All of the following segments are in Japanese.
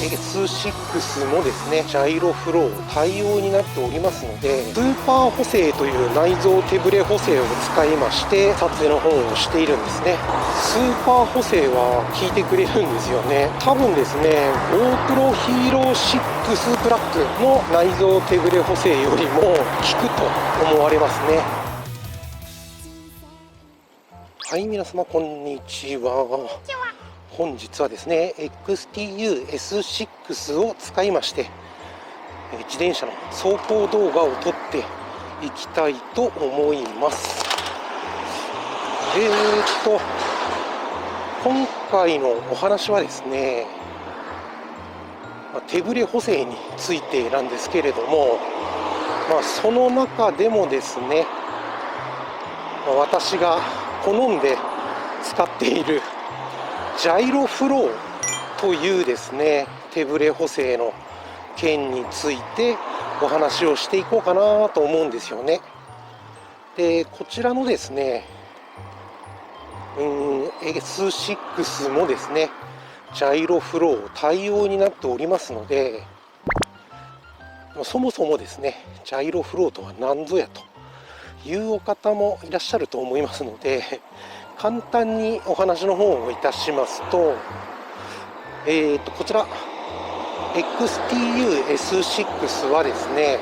S6 もですねジャイロフロー対応になっておりますので、スーパー補正という内蔵手ブレ補正を使いまして撮影の方をしているんですね。スーパー補正は効いてくれるんですよね。多分ですね GoPro Hero 6 プラックの内蔵手ブレ補正よりも効くと思われますね。はい、皆様こんにちは。本日はですね XTU S6 を使いまして自転車の走行動画を撮っていきたいと思います。今回のお話はですね手ブレ補正についてなんですけれども、その中でもですね私が好んで使っているジャイロフローというですね手ブレ補正の件についてお話をしていこうかなと思うんですよね。でこちらのですねS6 もですねジャイロフロー対応になっておりますので、そもそもですねジャイロフローとは何ぞやというお方もいらっしゃると思いますので、簡単にお話の方をいたしますと、こちら XTU S6 はですね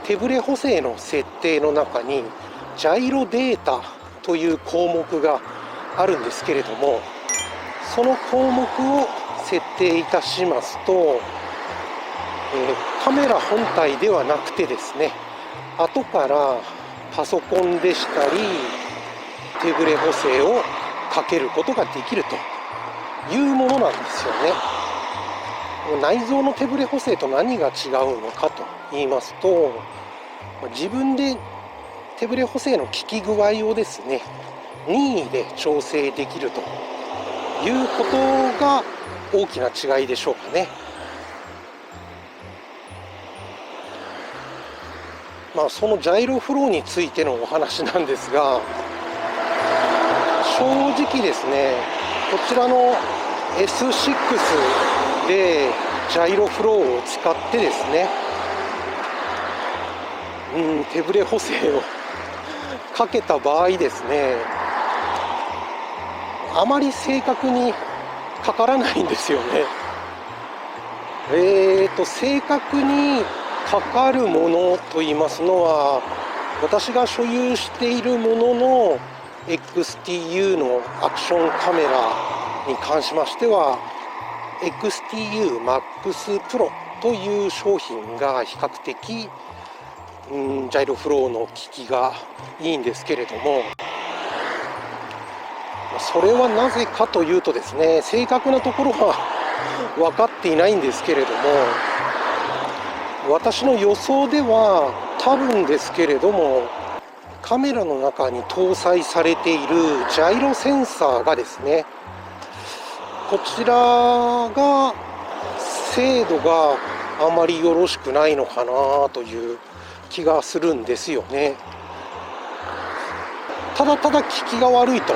手ブレ補正の設定の中にジャイロデータという項目があるんですけれども、その項目を設定いたしますと、カメラ本体ではなくてですね後からパソコンでしたり手ブレ補正をかけることができるというものなんですよね。内蔵の手ブレ補正と何が違うのかと言いますと、自分で手ブレ補正の効き具合をですね任意で調整できるということが大きな違いでしょうかね。そのジャイロフローについてのお話なんですが、正直ですねこちらの S6 でジャイロフローを使ってですね手ブレ補正をかけた場合ですねあまり正確にかからないんですよね。正確にかかるものといいますのは、私が所有しているものの XTU のアクションカメラに関しましては XTU Max Pro という商品が比較的ジャイロフローの効きがいいんですけれども、それはなぜかというとですね正確なところは分かっていないんですけれども、私の予想では多分ですけれどもカメラの中に搭載されているジャイロセンサーがですねこちらが精度があまりよろしくないのかなという気がするんですよね。ただただ効きが悪いと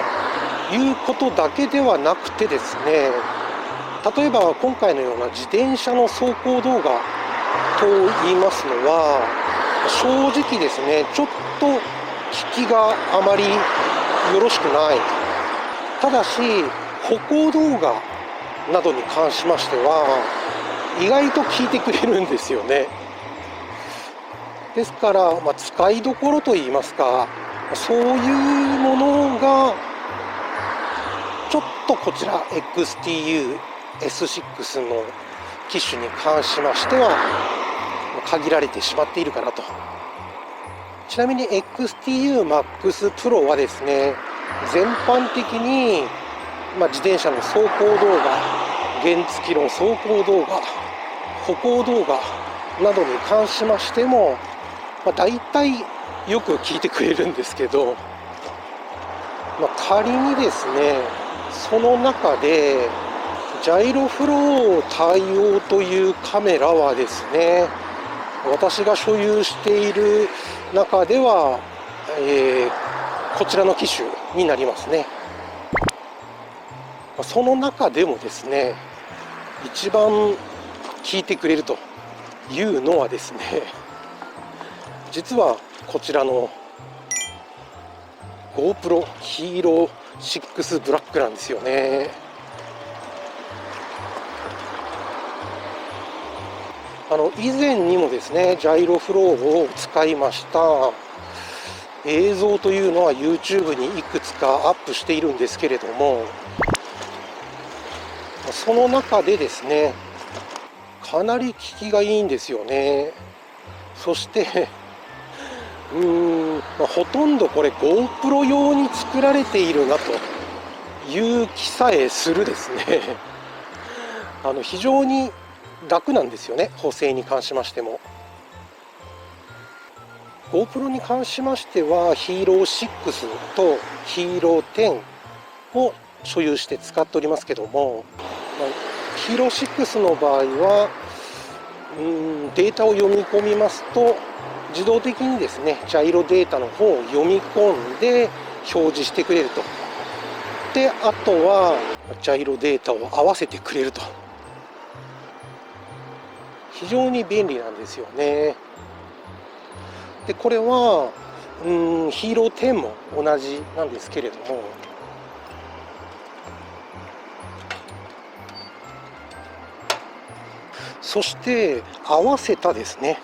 いうことだけではなくてですね、例えば今回のような自転車の走行動画と言いますのは正直ですねちょっと効きがあまりよろしくない。ただし歩行動画などに関しましては意外と効いてくれるんですよね。ですから、使いどころといいますかそういうものがちょっとこちら XTU S6 の機種に関しましては限られてしまっているかなと。ちなみに XTU Max Pro はですね全般的に、自転車の走行動画、原付の走行動画、歩行動画などに関しましても、大体よく聞いてくれるんですけど、仮にですねその中でジャイロフロー対応というカメラはですね私が所有している中では、こちらの機種になりますね。その中でもですね一番聞いてくれるというのはですね、実はこちらの GoPro Hero 6 Black なんですよね。以前にもですね、ジャイロフローを使いました映像というのは YouTube にいくつかアップしているんですけれども、その中でですね、かなり効きがいいんですよね。そしてほとんどこれ GoPro 用に作られているなという気さえするですね非常に楽なんですよね、補正に関しましても。 GoPro に関しましては Hero6 と Hero10 を所有して使っておりますけども、Hero6 の場合はデータを読み込みますと自動的にですね、ジャイロデータの方を読み込んで表示してくれると。で、あとはジャイロデータを合わせてくれると。非常に便利なんですよね。で、これはヒーロー10も同じなんですけれども、そして合わせたですね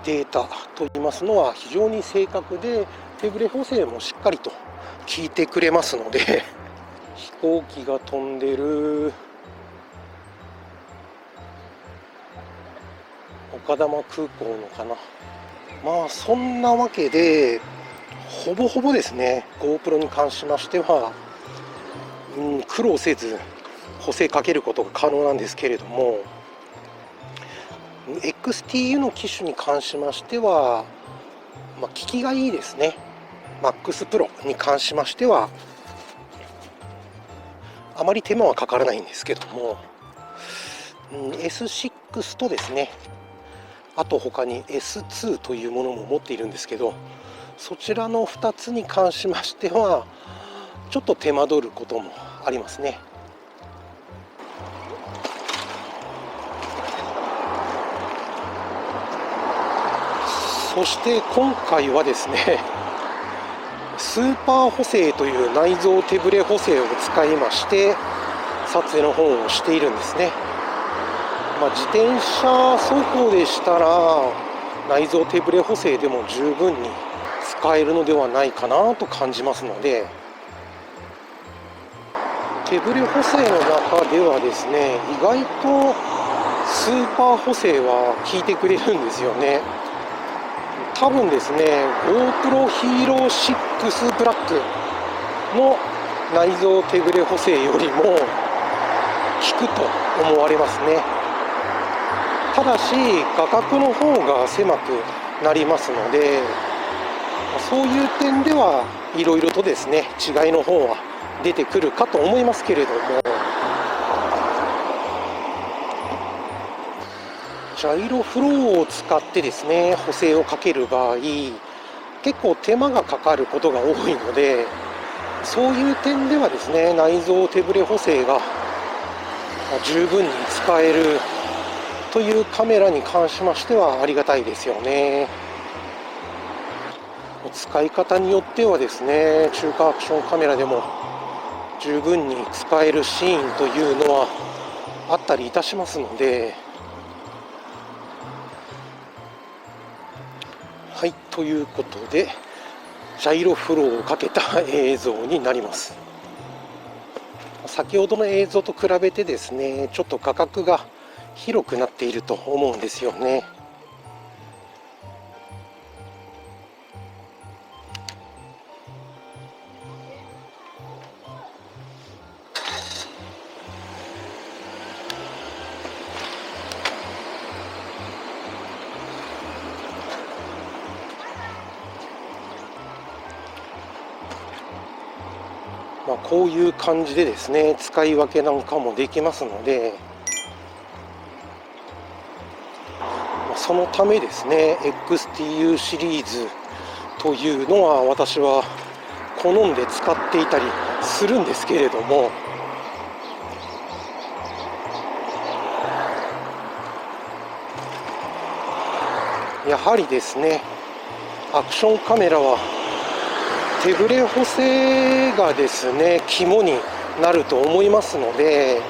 データといいますのは非常に正確で、手ブレ補正もしっかりと効いてくれますので飛行機が飛んでる、丘珠空港のかな。まあそんなわけでほぼほぼですね GoPro に関しましては苦労せず補正かけることが可能なんですけれども、XTU の機種に関しましては、効きがいいですね。 MAX Pro に関しましてはあまり手間はかからないんですけども、S6 とですね、あと他に S2 というものも持っているんですけど、そちらの2つに関しましてはちょっと手間取ることもありますね。そして今回はですね、スーパー補正という内蔵手ブレ補正を使いまして撮影の方をしているんですね。自転車走行でしたら内蔵手ブレ補正でも十分に使えるのではないかなと感じますので、手ブレ補正の中ではですね、意外とスーパー補正は効いてくれるんですよね。多分ですね、GoPro Hero 6 Black の内蔵手ブレ補正よりも効くと思われますね。ただし画角の方が狭くなりますので、そういう点ではいろいろとですね違いの方は出てくるかと思いますけれども、ジャイロフローを使ってですね補正をかける場合、結構手間がかかることが多いので、そういう点ではですね内蔵手ブレ補正が十分に使えるというカメラに関しましてはありがたいですよね。使い方によってはですね、中華アクションカメラでも十分に使えるシーンというのはあったりいたしますので、はい、ということでジャイロフローをかけた映像になります。先ほどの映像と比べてですね、ちょっと画角が広くなっていると思うんですよね。こういう感じでですね使い分けなんかもできますので、そのためですね XTU シリーズというのは私は好んで使っていたりするんですけれども、やはりですね、アクションカメラは手ブレ補正がですね、肝になると思いますので、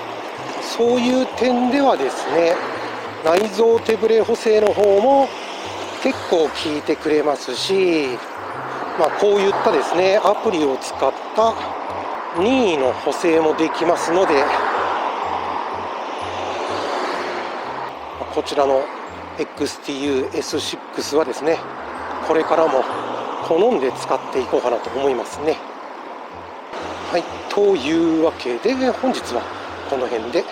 そういう点ではですね、内蔵手ブレ補正の方も結構効いてくれますし、こういったですね、アプリを使った任意の補正もできますので、こちらの XTU-S6 はですね、これからも好んで使っていこうかなと思いますね。はい、というわけで本日はこの辺で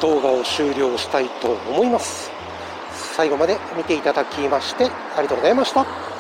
動画を終了したいと思います。最後まで見ていただきましてありがとうございました。